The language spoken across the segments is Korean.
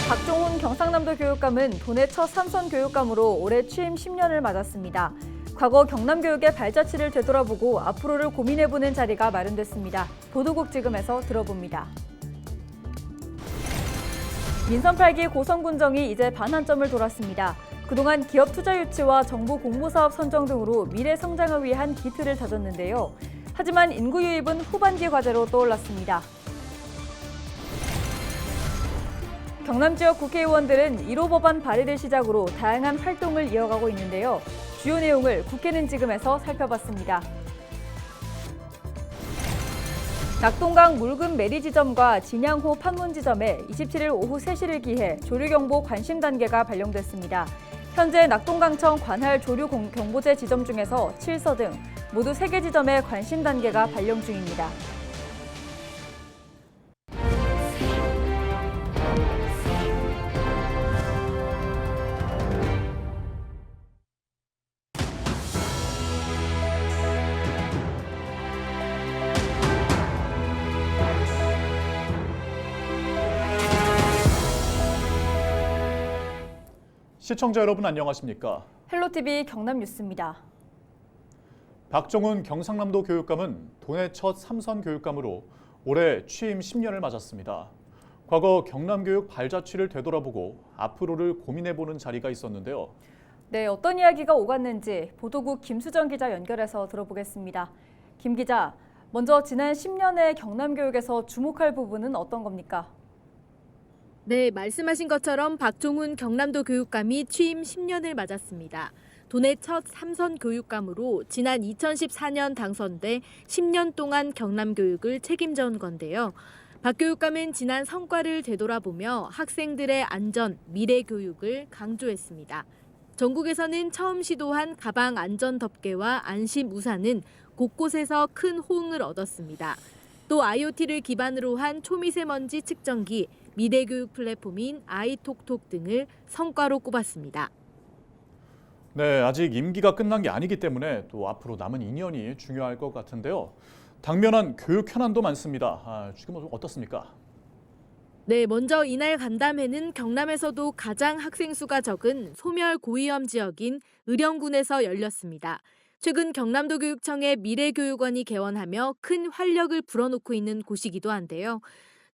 박종훈 경상남도 교육감은 도내 첫 삼선 교육감으로 올해 취임 10년을 맞았습니다. 과거 경남 교육의 발자취를 되돌아보고 앞으로를 고민해보는 자리가 마련됐습니다. 보도국 지금에서 들어봅니다. 민선 8기 고성군정이 이제 반환점을 돌았습니다. 그동안 기업 투자 유치와 정부 공모사업 선정 등으로 미래 성장을 위한 기틀을 다졌는데요. 하지만 인구 유입은 후반기 과제로 떠올랐습니다. 경남 지역 국회의원들은 1호 법안 발의를 시작으로 다양한 활동을 이어가고 있는데요. 주요 내용을 국회는 지금에서 살펴봤습니다. 낙동강 물금 매리 지점과 진양호 판문 지점에 27일 오후 3시를 기해 조류경보 관심 단계가 발령됐습니다. 현재 낙동강청 관할 조류 경보제 지점 중에서 7서 등 모두 3개 지점에 관심 단계가 발령 중입니다. 시청자 여러분 안녕하십니까? 헬로티비 경남뉴스입니다. 박종훈 경상남도 교육감은 도내 첫 삼선 교육감으로 올해 취임 10년을 맞았습니다. 과거 경남교육 발자취를 되돌아보고 앞으로를 고민해보는 자리가 있었는데요. 네, 어떤 이야기가 오갔는지 보도국 김수정 기자 연결해서 들어보겠습니다. 김 기자, 먼저 지난 10년의 경남교육에서 주목할 부분은 어떤 겁니까? 네, 말씀하신 것처럼 박종훈 경남도 교육감이 취임 10년을 맞았습니다. 도내 첫 삼선 교육감으로 지난 2014년 당선돼 10년 동안 경남 교육을 책임져 온 건데요. 박 교육감은 지난 성과를 되돌아보며 학생들의 안전, 미래 교육을 강조했습니다. 전국에서는 처음 시도한 가방 안전 덮개와 안심 우산은 곳곳에서 큰 호응을 얻었습니다. 또 IoT를 기반으로 한 초미세먼지 측정기, 미래교육 플랫폼인 아이톡톡 등을 성과로 꼽았습니다. 네, 아직 임기가 끝난 게 아니기 때문에 또 앞으로 남은 2년이 중요할 것 같은데요. 당면한 교육 현안도 많습니다. 지금은 어떻습니까? 네, 먼저 이날 간담회는 경남에서도 가장 학생 수가 적은 소멸 고위험 지역인 의령군에서 열렸습니다. 최근 경남도 교육청의 미래교육원이 개원하며 큰 활력을 불어넣고 있는 곳이기도 한데요.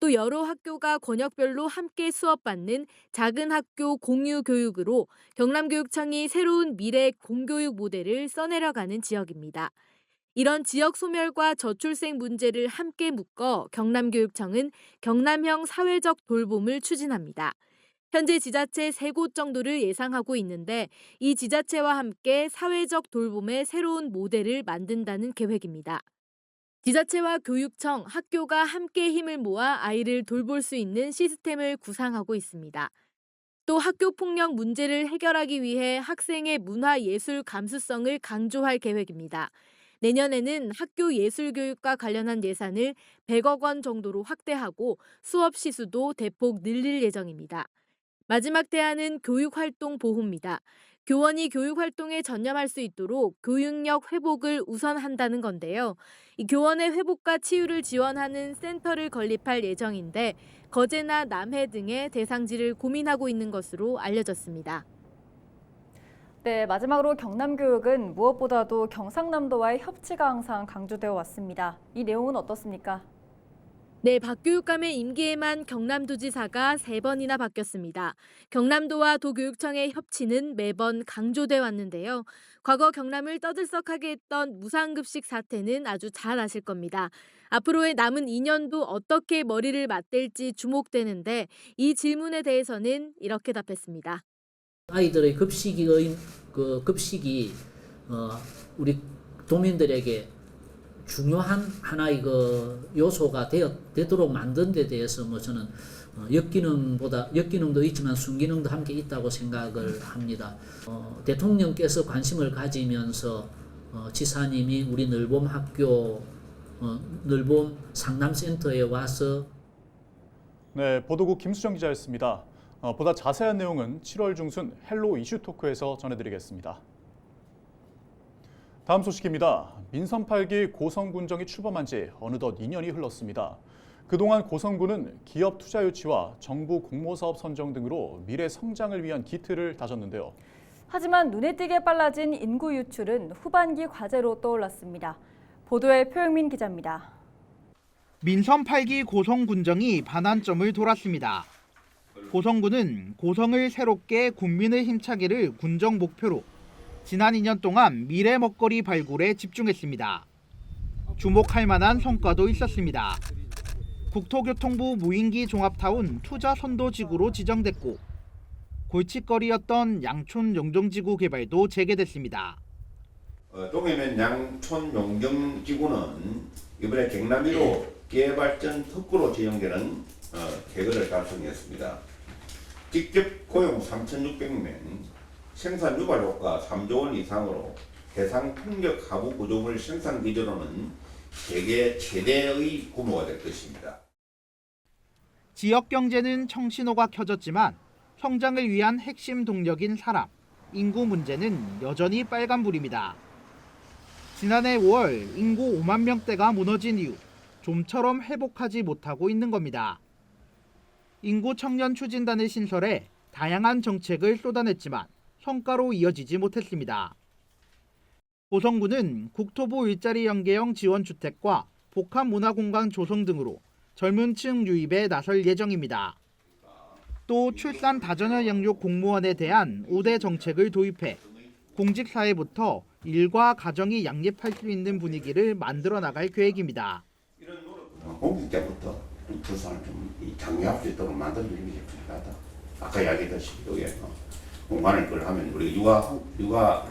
또 여러 학교가 권역별로 함께 수업받는 작은 학교 공유 교육으로 경남교육청이 새로운 미래 공교육 모델을 써내려가는 지역입니다. 이런 지역 소멸과 저출생 문제를 함께 묶어 경남교육청은 경남형 사회적 돌봄을 추진합니다. 현재 지자체 3곳 정도를 예상하고 있는데 이 지자체와 함께 사회적 돌봄의 새로운 모델을 만든다는 계획입니다. 지자체와 교육청, 학교가 함께 힘을 모아 아이를 돌볼 수 있는 시스템을 구상하고 있습니다. 또 학교 폭력 문제를 해결하기 위해 학생의 문화예술 감수성을 강조할 계획입니다. 내년에는 학교 예술교육과 관련한 예산을 100억 원 정도로 확대하고 수업 시수도 대폭 늘릴 예정입니다. 마지막 대안은 교육활동 보호입니다. 교원이 교육활동에 전념할 수 있도록 교육력 회복을 우선한다는 건데요. 이 교원의 회복과 치유를 지원하는 센터를 건립할 예정인데 거제나 남해 등의 대상지를 고민하고 있는 것으로 알려졌습니다. 네, 마지막으로 경남교육은 무엇보다도 경상남도와의 협치가 항상 강조되어 왔습니다. 이 내용은 어떻습니까? 네, 박 교육감의 임기에만 경남도지사가 3번이나 바뀌었습니다. 경남도와 도교육청의 협치는 매번 강조돼 왔는데요. 과거 경남을 떠들썩하게 했던 무상급식 사태는 아주 잘 아실 겁니다. 앞으로의 남은 2년도 어떻게 머리를 맞댈지 주목되는데 이 질문에 대해서는 이렇게 답했습니다. 아이들의 급식이 우리 도민들에게 중요한 하나의 요소가 되도록 만든 데 대해서 저는 역기능도 있지만 순기능도 함께 있다고 생각을 합니다. 대통령께서 관심을 가지면서 지사님이 우리 늘봄 학교 늘봄 상담센터에 와서 네, 보도국 김수정 기자였습니다. 보다 자세한 내용은 7월 중순 헬로 이슈 토크에서 전해드리겠습니다. 다음 소식입니다. 민선 8기 고성군정이 출범한 지 어느덧 2년이 흘렀습니다. 그동안 고성군은 기업 투자 유치와 정부 공모사업 선정 등으로 미래 성장을 위한 기틀을 다졌는데요. 하지만 눈에 띄게 빨라진 인구 유출은 후반기 과제로 떠올랐습니다. 보도에 표영민 기자입니다. 민선 8기 고성군정이 반환점을 돌았습니다. 고성군은 고성을 새롭게 군민을 힘차기를 군정 목표로 지난 2년 동안 미래 먹거리 발굴에 집중했습니다. 주목할 만한 성과도 있었습니다. 국토교통부 무인기 종합타운 투자 선도지구로 지정됐고 골칫거리였던 양촌 용정지구 개발도 재개됐습니다. 동해면 양촌 용정지구는 이번에 경남위로 개발전 특구로 지정되는 계획을 달성했습니다. 직접 고용 3,600명, 생산 유발 효과 3조 원 이상으로 해상 풍력 하부 구조물 생산 기조로는 세계 최대의 규모가 될 것입니다. 지역 경제는 청신호가 켜졌지만 성장을 위한 핵심 동력인 사람, 인구 문제는 여전히 빨간불입니다. 지난해 5월 인구 5만 명대가 무너진 이후 좀처럼 회복하지 못하고 있는 겁니다. 인구 청년 추진단을 신설해 다양한 정책을 쏟아냈지만 성과로 이어지지 못했습니다. 고성군은 국토부 일자리 연계형 지원주택과 복합문화공간 조성 등으로 젊은 층 유입에 나설 예정입니다. 또 출산 다자녀 양육 공무원에 대한 우대 정책을 도입해 공직사회부터 일과 가정이 양립할 수 있는 분위기를 만들어 나갈 계획입니다. 공직자부터 부산을 좀 장려할 수 있도록 만들어주는 게 중요하다. 아까 이야기했듯이 여기 공간을 그걸 하면 우리 육아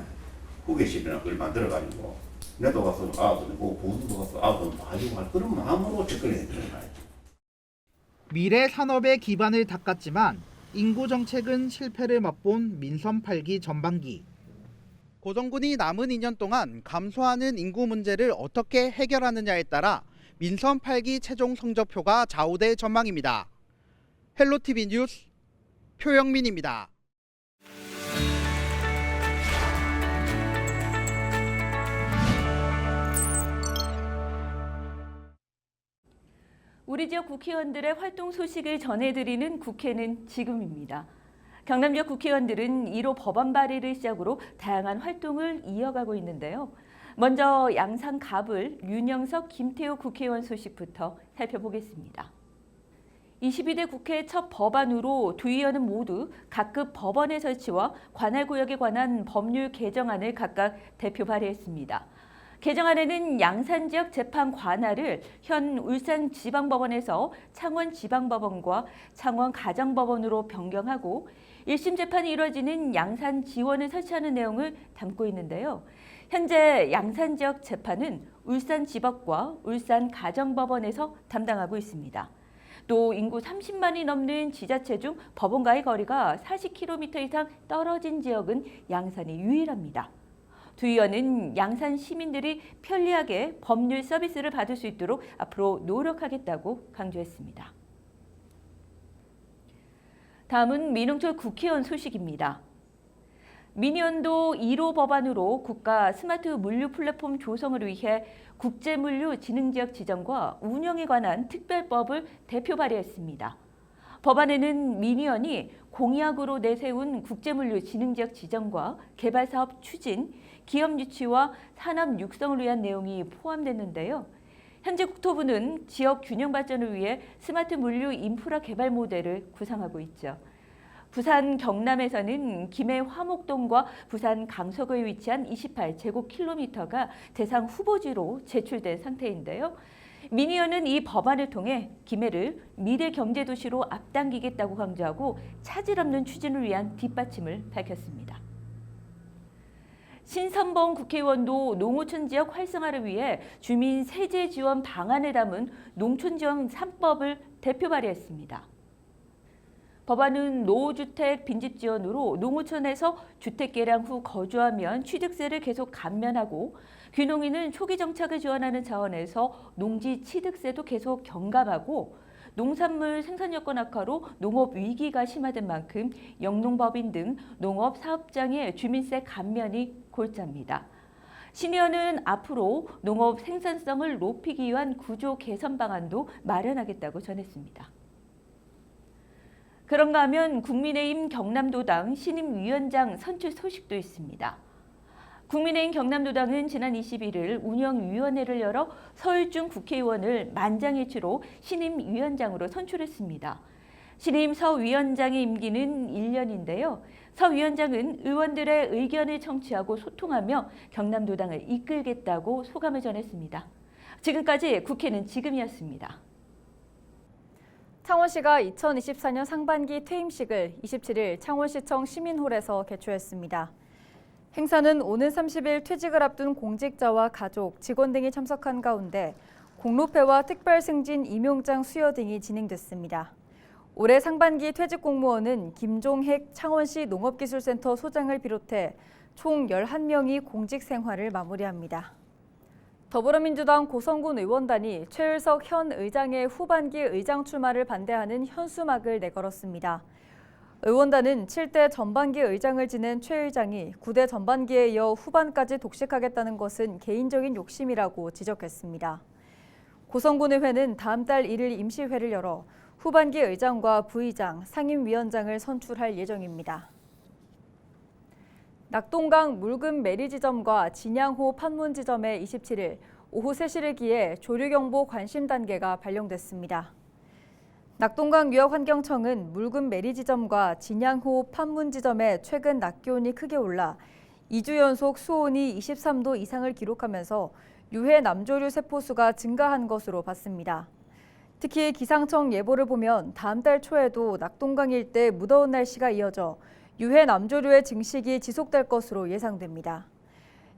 후계실이나 그걸 만들어가지고 내도 가서 아들 보험도 가서 아들 봐주고 할 그런 마음으로 접근해야 되는 거예요. 미래 산업의 기반을 닦았지만 인구 정책은 실패를 맛본 민선 8기 전반기. 고성군이 남은 2년 동안 감소하는 인구 문제를 어떻게 해결하느냐에 따라 민선 8기 최종 성적표가 좌우될 전망입니다. 헬로티비 뉴스 표영민입니다. 우리 지역 국회의원들의 활동 소식을 전해드리는 국회는 지금입니다. 경남 지역 국회의원들은 1호 법안 발의를 시작으로 다양한 활동을 이어가고 있는데요. 먼저 양산 가불 윤영석, 김태호 국회의원 소식부터 살펴보겠습니다. 22대 국회 첫 법안으로 두 의원은 모두 각급 법원의 설치와 관할구역에 관한 법률 개정안을 각각 대표 발의했습니다. 개정안에는 양산 지역 재판 관할을 현 울산지방법원에서 창원지방법원과 창원가정법원으로 변경하고 1심 재판이 이루어지는 양산 지원을 설치하는 내용을 담고 있는데요. 현재 양산 지역 재판은 울산지법과 울산가정법원에서 담당하고 있습니다. 또 인구 30만이 넘는 지자체 중 법원과의 거리가 40km 이상 떨어진 지역은 양산이 유일합니다. 두 의원은 양산 시민들이 편리하게 법률 서비스를 받을 수 있도록 앞으로 노력하겠다고 강조했습니다. 다음은 민홍철 국회의원 소식입니다. 민의원도 1호 법안으로 국가 스마트 물류 플랫폼 조성을 위해 국제물류진흥지역 지정과 운영에 관한 특별법을 대표 발의했습니다. 법안에는 민의원이 공약으로 내세운 국제물류진흥지역 지정과 개발사업 추진, 기업 유치와 산업 육성을 위한 내용이 포함됐는데요. 현재 국토부는 지역 균형 발전을 위해 스마트 물류 인프라 개발 모델을 구상하고 있죠. 부산 경남에서는 김해 화목동과 부산 강서구에 위치한 28제곱킬로미터가 대상 후보지로 제출된 상태인데요. 민의원은 이 법안을 통해 김해를 미래 경제도시로 앞당기겠다고 강조하고 차질 없는 추진을 위한 뒷받침을 밝혔습니다. 신선봉 국회의원도 농어촌 지역 활성화를 위해 주민 세제 지원 방안을 담은 농촌 지원 3법을 대표 발의했습니다. 법안은 노후주택 빈집 지원으로 농어촌에서 주택 개량 후 거주하면 취득세를 계속 감면하고 귀농인은 초기 정착을 지원하는 차원에서 농지 취득세도 계속 경감하고 농산물 생산 여건 악화로 농업 위기가 심화된 만큼 영농법인 등 농업 사업장의 주민세 감면이 골자입니다. 신의원은 앞으로 농업 생산성을 높이기 위한 구조 개선 방안도 마련하겠다고 전했습니다. 그런가 하면 국민의힘 경남도당 신임위원장 선출 소식도 있습니다. 국민의힘 경남도당은 지난 21일 운영위원회를 열어 서울중 국회의원을 만장일치로 신임위원장으로 선출했습니다. 신임 서위원장의 임기는 1년인데요. 서 위원장은 의원들의 의견을 청취하고 소통하며 경남도당을 이끌겠다고 소감을 전했습니다. 지금까지 국회는 지금이었습니다. 창원시가 2024년 상반기 퇴임식을 27일 창원시청 시민홀에서 개최했습니다. 행사는 오는 30일 퇴직을 앞둔 공직자와 가족, 직원 등이 참석한 가운데 공로패와 특별승진 임용장 수여 등이 진행됐습니다. 올해 상반기 퇴직 공무원은 김종핵 창원시 농업기술센터 소장을 비롯해 총 11명이 공직 생활을 마무리합니다. 더불어민주당 고성군 의원단이 최을석 현 의장의 후반기 의장 출마를 반대하는 현수막을 내걸었습니다. 의원단은 7대 전반기 의장을 지낸 최 의장이 9대 전반기에 이어 후반까지 독식하겠다는 것은 개인적인 욕심이라고 지적했습니다. 고성군의회는 다음 달 1일 임시회를 열어 후반기 의장과 부의장, 상임위원장을 선출할 예정입니다. 낙동강 물금 매리지점과 진양호 판문지점에 27일 오후 3시를 기해 조류경보 관심 단계가 발령됐습니다. 낙동강 유역환경청은 물금 매리지점과 진양호 판문지점에 최근 낮 기온이 크게 올라 2주 연속 수온이 23도 이상을 기록하면서 유해 남조류 세포수가 증가한 것으로 봤습니다. 특히 기상청 예보를 보면 다음 달 초에도 낙동강 일대 무더운 날씨가 이어져 유해 남조류의 증식이 지속될 것으로 예상됩니다.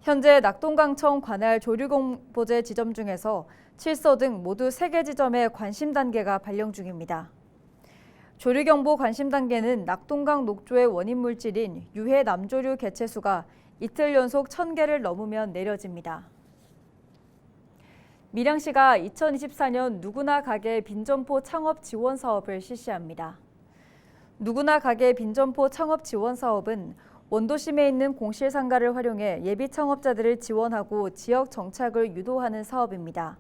현재 낙동강청 관할 조류경보제 지점 중에서 7서 등 모두 3개 지점에 관심 단계가 발령 중입니다. 조류경보 관심 단계는 낙동강 녹조의 원인 물질인 유해 남조류 개체수가 이틀 연속 1000개를 넘으면 내려집니다. 밀양시가 2024년 누구나 가게 빈점포 창업 지원 사업을 실시합니다. 누구나 가게 빈점포 창업 지원 사업은 원도심에 있는 공실 상가를 활용해 예비 창업자들을 지원하고 지역 정착을 유도하는 사업입니다.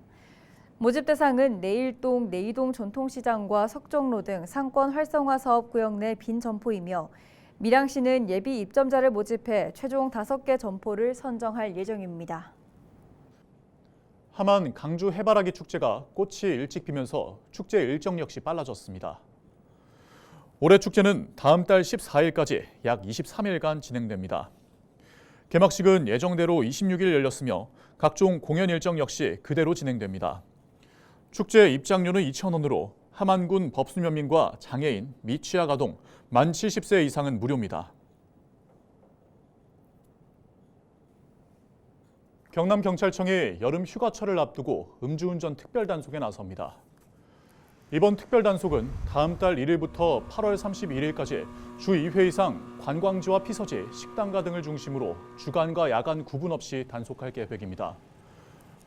모집 대상은 내일동, 내이동 전통시장과 석정로 등 상권 활성화 사업 구역 내 빈 점포이며 밀양시는 예비 입점자를 모집해 최종 5개 점포를 선정할 예정입니다. 하만 강주 해바라기 축제가 꽃이 일찍 피면서 축제 일정 역시 빨라졌습니다. 올해 축제는 다음 달 14일까지 약 23일간 진행됩니다. 개막식은 예정대로 26일 열렸으며 각종 공연 일정 역시 그대로 진행됩니다. 축제 입장료는 2,000원으로 함안군 법수면민과 장애인, 미취학 아동, 만 70세 이상은 무료입니다. 경남경찰청이 여름 휴가철을 앞두고 음주운전 특별단속에 나섭니다. 이번 특별단속은 다음 달 1일부터 8월 31일까지 주 2회 이상 관광지와 피서지, 식당가 등을 중심으로 주간과 야간 구분 없이 단속할 계획입니다.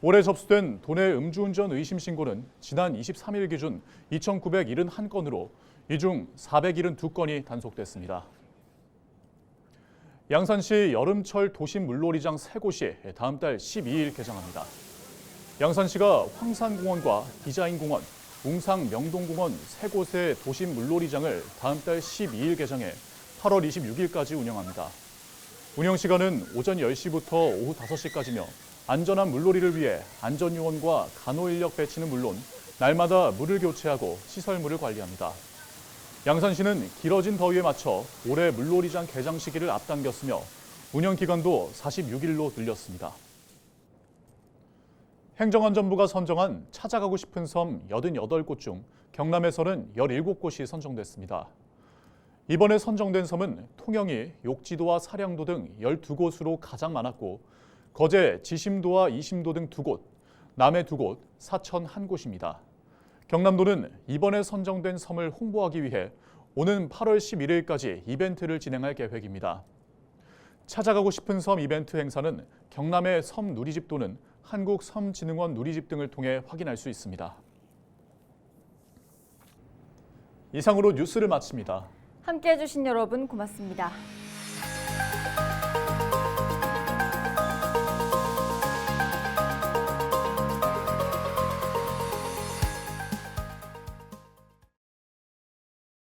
올해 접수된 도내 음주운전 의심 신고는 지난 23일 기준 2,971건으로 이 중 472건이 단속됐습니다. 양산시 여름철 도심 물놀이장 3곳이 다음 달 12일 개장합니다. 양산시가 황산공원과 디자인공원, 웅상 명동공원 3곳의 도심 물놀이장을 다음 달 12일 개장해 8월 26일까지 운영합니다. 운영 시간은 오전 10시부터 오후 5시까지며 안전한 물놀이를 위해 안전요원과 간호인력 배치는 물론 날마다 물을 교체하고 시설물을 관리합니다. 양산시는 길어진 더위에 맞춰 올해 물놀이장 개장 시기를 앞당겼으며 운영 기간도 46일로 늘렸습니다. 행정안전부가 선정한 찾아가고 싶은 섬 88곳 중 경남에서는 17곳이 선정됐습니다. 이번에 선정된 섬은 통영이 욕지도와 사량도 등 12곳으로 가장 많았고 거제, 지심도와 이심도 등 2곳, 남해 2곳, 사천 1곳입니다. 경남도는 이번에 선정된 섬을 홍보하기 위해 오는 8월 11일까지 이벤트를 진행할 계획입니다. 찾아가고 싶은 섬 이벤트 행사는 경남의 섬 누리집 또는 한국섬진흥원 누리집 등을 통해 확인할 수 있습니다. 이상으로 뉴스를 마칩니다. 함께해 주신 여러분 고맙습니다.